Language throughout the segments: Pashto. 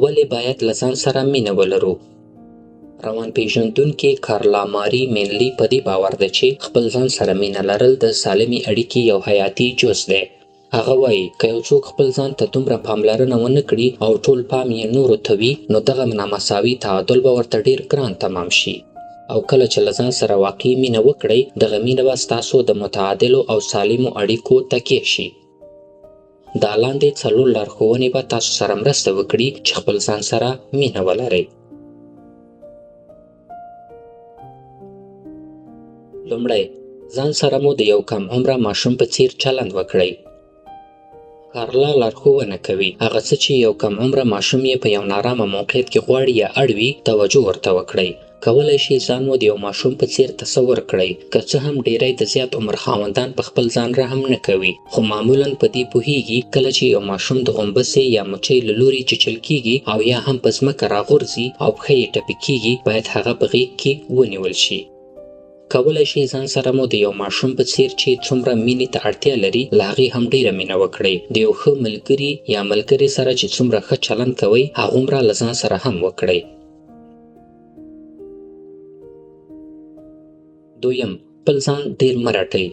ولې باید له ځان سره مینه ولرو؟ روان پیژندونکې کارلا ماري مینلی په دې باور ده چې خپل ځان سره مینه لرل د سالمې اړیکې یو حیاتي جز دی. هغه وایي که یو څوک خپل ځان ته دومره پاملرنه ونه کړي او ټول پام یې نورو ته وي، نو دغه نامساوي تعادل به ورته ډیر ګران تمام شي. او کله چې له ځان سره واقعي مینه وکړئ، دغه مینه به ستاسو د متعادلو او سالمو اړیکو تکیه شي. دا لاندې 4 لارښوونې به تاسو سره مرسته وکړي چې خپل ځان سره مینه ولرئ. لومړی، ځان سره مو د یو کم عمره ماشوم په څیر چلند وکړئ. کارلا لارښوونه کوي هغه څه چې یو کم عمره ماشوم یې په یو نارامه موقعیت کې غواړي یا اړ وي، توجه ورته وکړئ. کولای شي ځان مو د یو ماشوم په څیر تصور کړئ. که څه هم ډیری د زیات عمر خاوندان په خپل ځان رحم نه کوي، خو معمولا په دې پوهیږي کله چې یو ماشوم د غومبسې یا مچۍ له لوري چیچل کیږي او یا هم په ځمکه راغورځي او پښې یې ټپي کیږي، باید هغه په غېږ کې ونیول شي. کولای شي ځان سره مو د یو ماشوم په څیر چې څومره مینې ته اړتیا لري له هغې هم ډیره مینه وکړئ. د یو ښه ملګري یا ملګرې سره چې څومره ښه چلند کوئ، هغومره له ځان سره هم وکړئ. دویم، خپل ځان ډیر مه رټئ.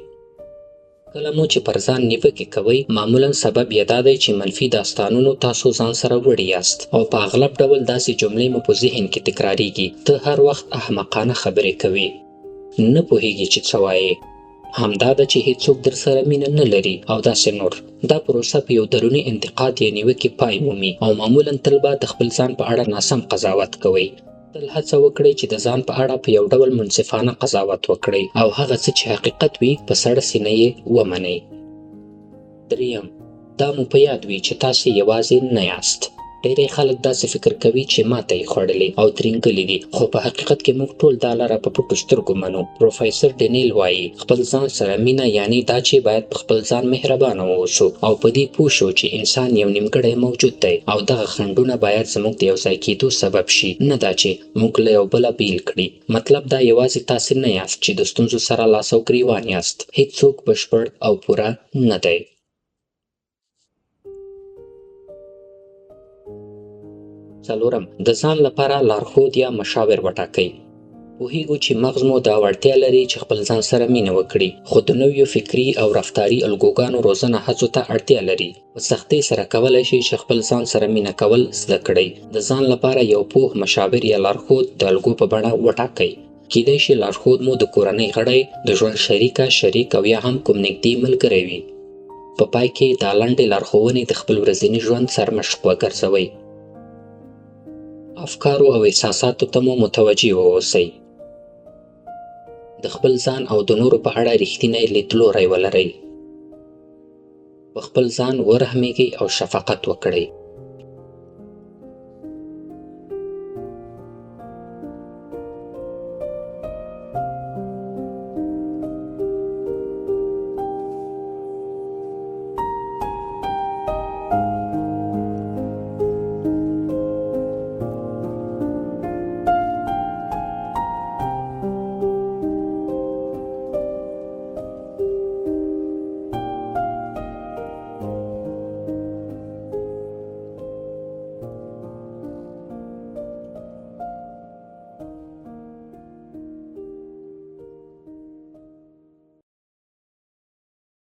کله مو چې پر ځان نیوکې کوئ، معمولا سبب یې دا دی چې منفي داستانونو تاسو ځان سره وړي یاست او په اغلب ډول داسې جملې مو په ذهن کې تکراریږي: ته هر وخت احمقانه خبرې کوې، نه پوهیږي چې څه وایې، همدا ده چې هیڅوک در سره مینه نه لري او داسې نور. دا پروسه په یو دروني انتقاد یا نیوکې پای مومي او معمولا تل به د خپل ځان په اړه ناسم قضاوت کوئ. تل هڅه وکړئ چې د ځان په اړه په یو ډول منصفانه قضاوت وکړئ او هغه څه چې حقیقت وي په سړه سینه یې ومنئ. دریم، دا مو په یاد وي چې تاسې یوازې نه یاست. ډیری خلک داسې فکر کوي چې ماته یې خوړلې او ترینګلې دي، خو په حقیقت کې موږ ټول دا لاره په پټو سترګو منو. پروفیسر ډینیل وایي خپل ځان سره مینه یعنی دا چې باید په خپل ځان مهربانه واوسو او په دې پوه شو چې انسان یو نیمګړی موجود دی او دغه خنډونه باید زموږ د یو ځای کېدو سبب شي، نه دا چې موږ له یو بله بیل کړي. مطلب دا یوازې تاسې نه یاست چې د ستونزو سره لاس او ګریوان یاست. هیڅوک بشپړ او پوره نه دی. څلورم، د ځان لپاره لارښود یا مشاور وټاکئ. پوهیږو چې مغز مو دا وړتیا لري چې خپل ځان سره مینه وکړي، خو د نویو فکري او رفتاري الګوګانو روزنه هڅو ته اړتیا لري. په سختۍ سره کولای شي چې خپل ځان سره مینه کول زده کړئ. د ځان لپاره یو پوه مشاور یا لارښود د الګو په بڼه وټاکئ. کیدای شي لارښود مو د کورنۍ غړی، د ژوند شریک او یا هم کوم نږدې ملګری وي. په پای کې دا لنډې لارښوونې د خپل ورځني ژوند سرمشق وګرځوئ. افکارو او احساساتو ته مو متوجه واوسئ. د خپل ځان او د نورو په اړه رښتینی لیدلوری ولرئ. په خپل ځان ورحمیږئ او شفقت وکړئ.